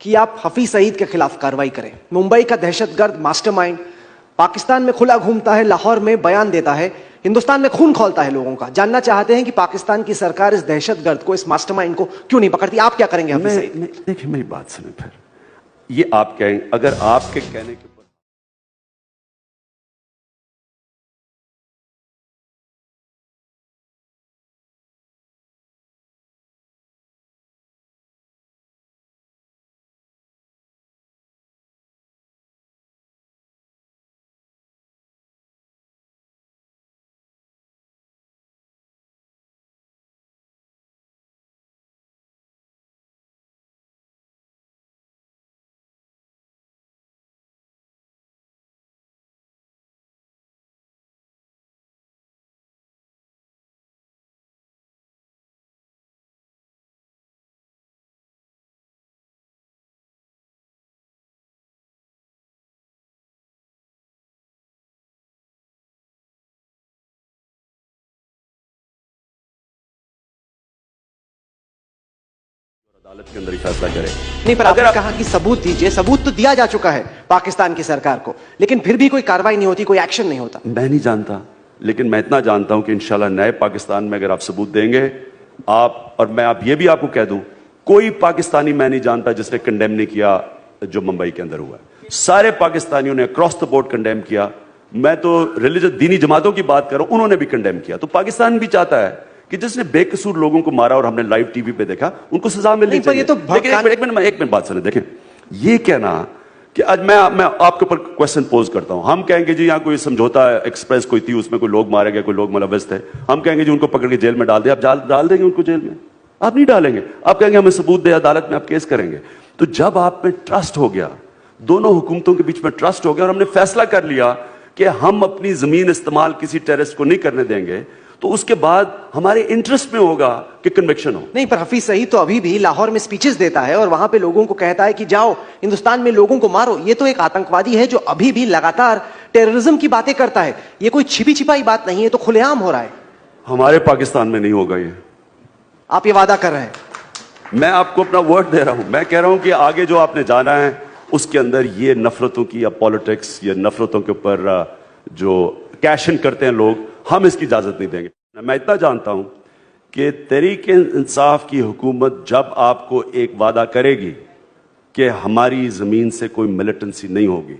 کہ آپ حفیظ سعید کے خلاف کارروائی کریں. ممبئی کا دہشت گرد ماسٹر مائنڈ پاکستان میں کھلا گھومتا ہے, لاہور میں بیان دیتا ہے, ہندوستان میں خون کھولتا ہے لوگوں کا. جاننا چاہتے ہیں کہ پاکستان کی سرکار اس دہشت گرد کو, اس ماسٹر مائنڈ کو کیوں نہیں پکڑتی. آپ کیا کریں گے حفیظ سعید؟ دیکھیں میری بات سنیں, پھر یہ آپ کہیں, اگر آپ کے کہنے کے عدالت کے اندر ہی فیصلہ کرے. نہیں, پر آپ نے کہا کہ ثبوت دیجئے. ثبوت تو دیا جا چکا ہے پاکستان کی سرکار کو, لیکن پھر بھی کوئی کارروائی نہیں ہوتی, کوئی ایکشن نہیں ہوتا. میں نہیں جانتا, لیکن میں اتنا جانتا ہوں کہ انشاءاللہ نئے پاکستان میں اگر آپ ثبوت دیں گے, آپ, اور میں آپ یہ بھی آپ کو کہہ دوں, کوئی پاکستانی میں نہیں جانتا جس نے کنڈیم نہیں کیا جو ممبئی کے اندر ہوا ہے. سارے پاکستانیوں نے اکراس دا بورڈ کنڈیم کیا. میں تو ریلیجس دینی جماعتوں کی بات کر رہا ہوں, انہوں نے بھی کنڈیم کیا. تو پاکستان بھی چاہتا ہے کہ جس نے بے قصور لوگوں کو مارا اور ہم نے لائیو ٹی وی پہ دیکھا, ان کو سزا ملنی چاہیے. لیکن ایک منٹ بات سنیں. دیکھیں, یہ کہنا کہ آج میں آپ کے اوپر کوشچن پوز کرتا ہوں, ہم کہیں گے جی یہاں کوئی سمجھوتا ایکسپریس کوئی تھی, اس میں کوئی لوگ مارے گئے, کوئی لوگ ملوث تھے, ہم کہیں گے جی ان کو پکڑ کے جیل میں ڈال دیں. آپ ڈال دیں گے ان کو جیل میں؟ آپ نہیں ڈالیں گے. آپ کہیں گے ہمیں ثبوت دے, عدالت میں آپ کیس کریں گے. تو جب آپ میں ٹرسٹ ہو گیا, دونوں حکومتوں کے بیچ میں ٹرسٹ ہو گیا, اور ہم نے فیصلہ کر لیا کہ ہم اپنی زمین استعمال کسی ٹیررسٹ کو نہیں کرنے دیں گے, تو اس کے بعد ہمارے انٹرسٹ میں ہوگا کہ کنوکشن ہو. نہیں, پر حفیظ سعید تو ابھی بھی لاہور میں سپیچز دیتا ہے اور وہاں پہ لوگوں کو کہتا ہے کہ جاؤ ہندوستان میں لوگوں کو مارو. یہ تو ایک آتنکوادی ہے جو ابھی بھی لگاتار ٹیررزم کی باتیں کرتا ہے. یہ کوئی چھپی چھپائی بات نہیں ہے, تو کھلے عام ہو رہا ہے. ہمارے پاکستان میں نہیں ہوگا یہ. آپ یہ وعدہ کر رہے ہیں؟ میں آپ کو اپنا ورڈ دے رہا ہوں. میں کہہ رہا ہوں کہ آگے جو آپ نے جانا ہے اس کے اندر یہ نفرتوں کی یا پالیٹکس یا نفرتوں کے اوپر جو کیش ان کرتے ہیں لوگ, ہم اس کی اجازت نہیں دیں گے. میں اتنا جانتا ہوں کہ تحریک انصاف کی حکومت جب آپ کو ایک وعدہ کرے گی کہ ہماری زمین سے کوئی ملیٹنسی نہیں ہوگی,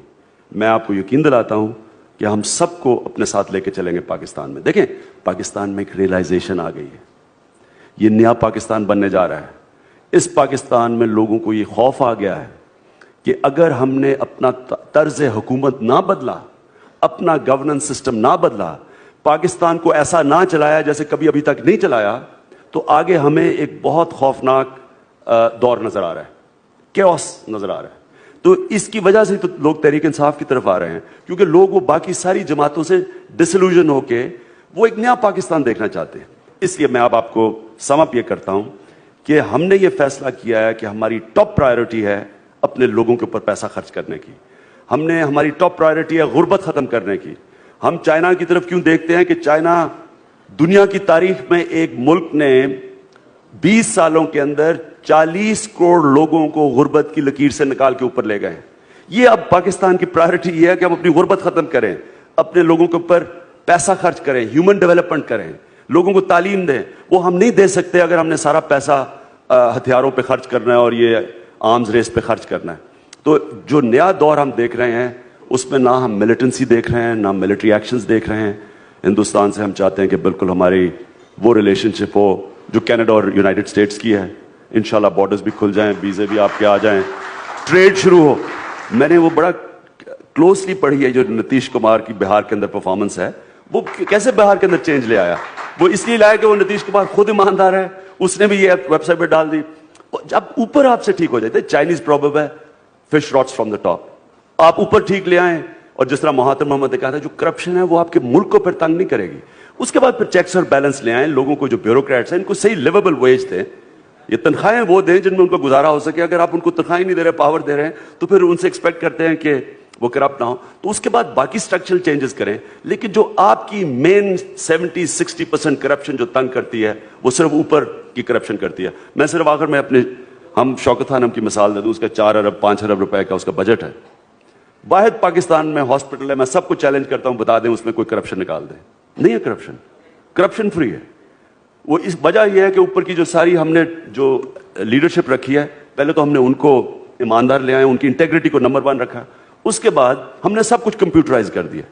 میں آپ کو یقین دلاتا ہوں کہ ہم سب کو اپنے ساتھ لے کے چلیں گے پاکستان میں. دیکھیں, پاکستان میں ایک ریئلائزیشن آ گئی ہے, یہ نیا پاکستان بننے جا رہا ہے. اس پاکستان میں لوگوں کو یہ خوف آ گیا ہے کہ اگر ہم نے اپنا طرز حکومت نہ بدلا, اپنا گورننس سسٹم نہ بدلا, پاکستان کو ایسا نہ چلایا جیسے کبھی ابھی تک نہیں چلایا, تو آگے ہمیں ایک بہت خوفناک دور نظر آ رہا ہے, کیوس نظر آ رہا ہے. تو اس کی وجہ سے تو لوگ تحریک انصاف کی طرف آ رہے ہیں, کیونکہ لوگ وہ باقی ساری جماعتوں سے ڈسلوژن ہو کے وہ ایک نیا پاکستان دیکھنا چاہتے ہیں. اس لیے میں اب آپ کو سم اپ یہ کرتا ہوں کہ ہم نے یہ فیصلہ کیا ہے کہ ہماری ٹاپ پرائیورٹی ہے اپنے لوگوں کے اوپر پیسہ خرچ کرنے کی. ہماری ٹاپ پرائیورٹی ہے غربت ختم کرنے کی. ہم چائنا کی طرف کیوں دیکھتے ہیں کہ چائنا دنیا کی تاریخ میں ایک ملک نے 20 سالوں کے اندر 40 کروڑ لوگوں کو غربت کی لکیر سے نکال کے اوپر لے گئے. یہ اب پاکستان کی پرائیورٹی یہ ہے کہ ہم اپنی غربت ختم کریں, اپنے لوگوں کے اوپر پیسہ خرچ کریں, ہیومن ڈیولپمنٹ کریں, لوگوں کو تعلیم دیں. وہ ہم نہیں دے سکتے اگر ہم نے سارا پیسہ ہتھیاروں پہ خرچ کرنا ہے اور یہ آرمز ریس پہ خرچ کرنا ہے. تو جو نیا دور ہم دیکھ رہے ہیں اس میں نہ ہم ملیٹنسی دیکھ رہے ہیں, نہ ملٹری ایکشنز دیکھ رہے ہیں. ہندوستان سے ہم چاہتے ہیں کہ بالکل ہماری وہ ریلیشن شپ ہو جو کینیڈا اور یونائٹڈ اسٹیٹس کی ہے. انشاءاللہ بارڈرز بھی کھل جائیں, ویزے بھی آپ کے آ جائیں, ٹریڈ شروع ہو. میں نے وہ بڑا کلوزلی پڑھی ہے جو نتیش کمار کی بہار کے اندر پرفارمنس ہے. وہ کیسے بہار کے اندر چینج لے آیا. وہ اس لیے لایا کہ وہ نتیش کمار خود ایماندار ہے, اس نے بھی یہ ویب سائٹ پہ ڈال دی. جب اوپر آپ سے ٹھیک ہو جاتے, چائنیز پروورب ہے fish rots from the top, آپ اوپر ٹھیک لے آئیں. اور جس طرح مہاتما محمد نے کہا تھا جو کرپشن ہے وہ آپ کے ملک کو پھر تنگ نہیں کرے گی. اس کے بعد پھر چیکس اور بیلنس لے آئیں. لوگوں کو جو بیوروکریٹس ہیں ان کو صحیح لیویبل ویج دیں. یہ تنخواہیں وہ دیں جن میں ان کو گزارا ہو سکے. اگر آپ ان کو تنخواہیں نہیں دے رہے, پاور دے رہے ہیں, تو پھر ان سے ایکسپیکٹ کرتے ہیں کہ وہ کرپٹ نہ ہو. تو اس کے بعد باقی اسٹرکچرل چینجز کریں. لیکن جو آپ کی مین 70-60% کرپشن جو تنگ کرتی ہے وہ صرف اوپر کی کرپشن کرتی ہے. میں صرف آخر میں اپنے ہم شوکت خانم کی مثال دے دوں, اس کا 4 ارب 5 ارب روپے کا اس کا بجٹ ہے. واحد پاکستان میں ہاسپٹل ہے, میں سب کو چیلنج کرتا ہوں بتا دیں اس میں کوئی کرپشن نکال دیں. نہیں ہے کرپشن, کرپشن فری ہے. وہ اس وجہ یہ ہے کہ اوپر کی جو ساری ہم نے جو لیڈرشپ رکھی ہے, پہلے تو ہم نے ان کو ایماندار لے آئے, ان کی انٹیگریٹی کو نمبر 1 رکھا, اس کے بعد ہم نے سب کچھ کمپیوٹرائز کر دیا.